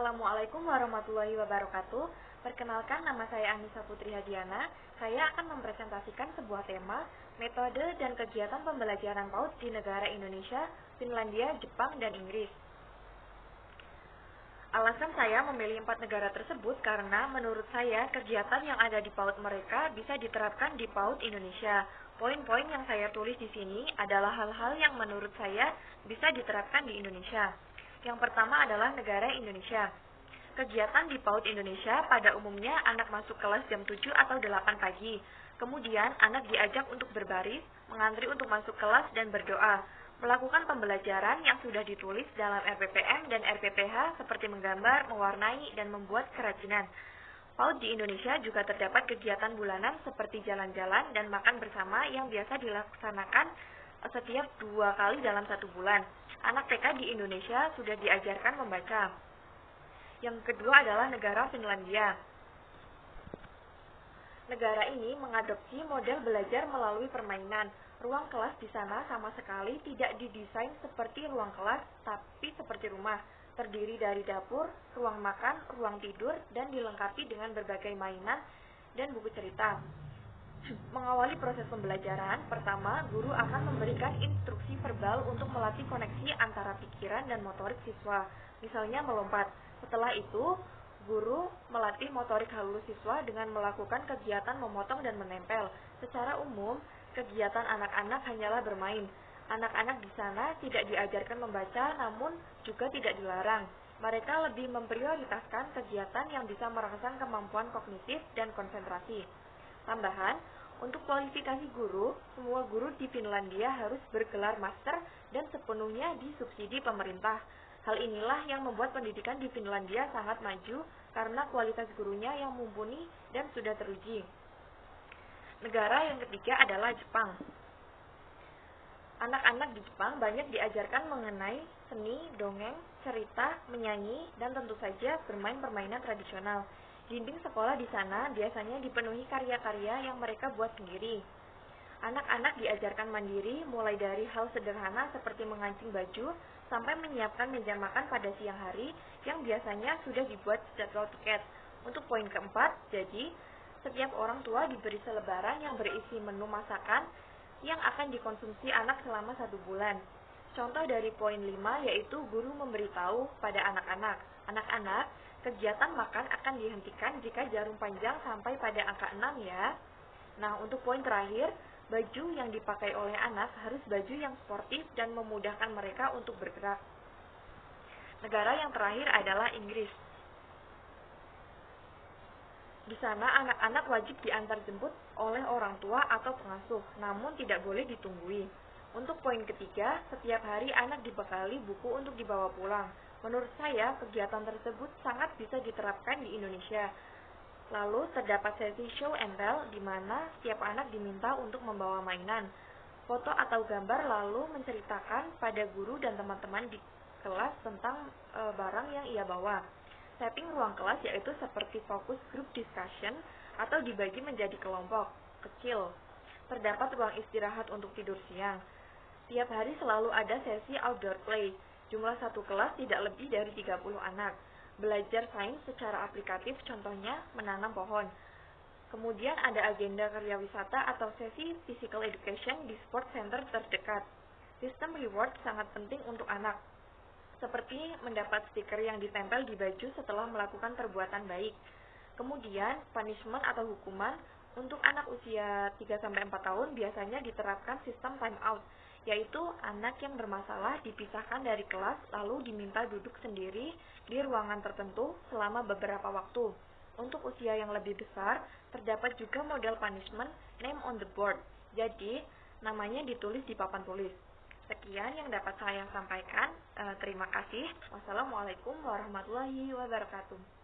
Assalamualaikum warahmatullahi wabarakatuh. Perkenalkan, nama saya Anissa Putri Hadiana. Saya akan mempresentasikan sebuah tema, metode dan kegiatan pembelajaran PAUD di negara Indonesia, Finlandia, Jepang, dan Inggris. Alasan saya memilih 4 negara tersebut karena menurut saya kegiatan yang ada di PAUD mereka bisa diterapkan di PAUD Indonesia. Poin-poin yang saya tulis di sini adalah hal-hal yang menurut saya bisa diterapkan di Indonesia. Yang pertama adalah negara Indonesia. Kegiatan di PAUD Indonesia pada umumnya anak masuk kelas jam 7 atau 8 pagi. Kemudian anak diajak untuk berbaris, mengantri untuk masuk kelas dan berdoa. Melakukan pembelajaran yang sudah ditulis dalam RPPM dan RPPH seperti menggambar, mewarnai, dan membuat kerajinan. PAUD di Indonesia juga terdapat kegiatan bulanan seperti jalan-jalan dan makan bersama yang biasa dilaksanakan setiap 2 kali dalam 1 bulan. Anak TK di Indonesia sudah diajarkan membaca. Yang kedua adalah negara Finlandia. Negara ini mengadopsi model belajar melalui permainan. Ruang kelas di sana sama sekali tidak didesain seperti ruang kelas, tapi seperti rumah. Terdiri dari dapur, ruang makan, ruang tidur, dan dilengkapi dengan berbagai mainan dan buku cerita. Mengawali proses pembelajaran, pertama, guru akan memberikan instruksi verbal untuk melatih koneksi antara pikiran dan motorik siswa, misalnya melompat. Setelah itu, guru melatih motorik halus siswa dengan melakukan kegiatan memotong dan menempel. Secara umum, kegiatan anak-anak hanyalah bermain. Anak-anak di sana tidak diajarkan membaca, namun juga tidak dilarang. Mereka lebih memprioritaskan kegiatan yang bisa merangsang kemampuan kognitif dan konsentrasi. Tambahan, untuk kualifikasi guru, semua guru di Finlandia harus bergelar master dan sepenuhnya disubsidi pemerintah. Hal inilah yang membuat pendidikan di Finlandia sangat maju karena kualitas gurunya yang mumpuni dan sudah teruji. Negara yang ketiga adalah Jepang. Anak-anak di Jepang banyak diajarkan mengenai seni, dongeng, cerita, menyanyi, dan tentu saja bermain permainan tradisional. Dinding sekolah di sana biasanya dipenuhi karya-karya yang mereka buat sendiri. Anak-anak diajarkan mandiri mulai dari hal sederhana seperti mengancing baju sampai menyiapkan meja makan pada siang hari yang biasanya sudah dibuat jadwal tiket. Untuk poin keempat, jadi setiap orang tua diberi selebaran yang berisi menu masakan yang akan dikonsumsi anak selama 1 bulan. Contoh dari poin 5 yaitu guru memberitahu pada anak-anak, anak-anak, kegiatan makan akan dihentikan jika jarum panjang sampai pada angka 6 ya. Nah, untuk poin terakhir, baju yang dipakai oleh anak harus baju yang sportif dan memudahkan mereka untuk bergerak. Negara yang terakhir adalah Inggris. Di sana anak-anak wajib diantar jemput oleh orang tua atau pengasuh, namun tidak boleh ditunggui. Untuk poin ketiga, setiap hari anak dibekali buku untuk dibawa pulang. Menurut saya, kegiatan tersebut sangat bisa diterapkan di Indonesia. Lalu, terdapat sesi show and tell di mana setiap anak diminta untuk membawa mainan, foto atau gambar lalu menceritakan pada guru dan teman-teman di kelas tentang barang yang ia bawa. Setting ruang kelas yaitu seperti focus group discussion atau dibagi menjadi kelompok kecil. Terdapat ruang istirahat untuk tidur siang. Tiap hari selalu ada sesi outdoor play. Jumlah satu kelas tidak lebih dari 30 anak. Belajar sains secara aplikatif, contohnya menanam pohon. Kemudian ada agenda kerja wisata atau sesi physical education di sport center terdekat. Sistem reward sangat penting untuk anak, seperti mendapat stiker yang ditempel di baju setelah melakukan perbuatan baik. Kemudian, punishment atau hukuman untuk anak usia 3-4 tahun biasanya diterapkan sistem time out, yaitu anak yang bermasalah dipisahkan dari kelas lalu diminta duduk sendiri di ruangan tertentu selama beberapa waktu. Untuk usia yang lebih besar, terdapat juga model punishment name on the board, jadi namanya ditulis di papan tulis. Sekian yang dapat saya sampaikan. Terima kasih. Wassalamualaikum warahmatullahi wabarakatuh.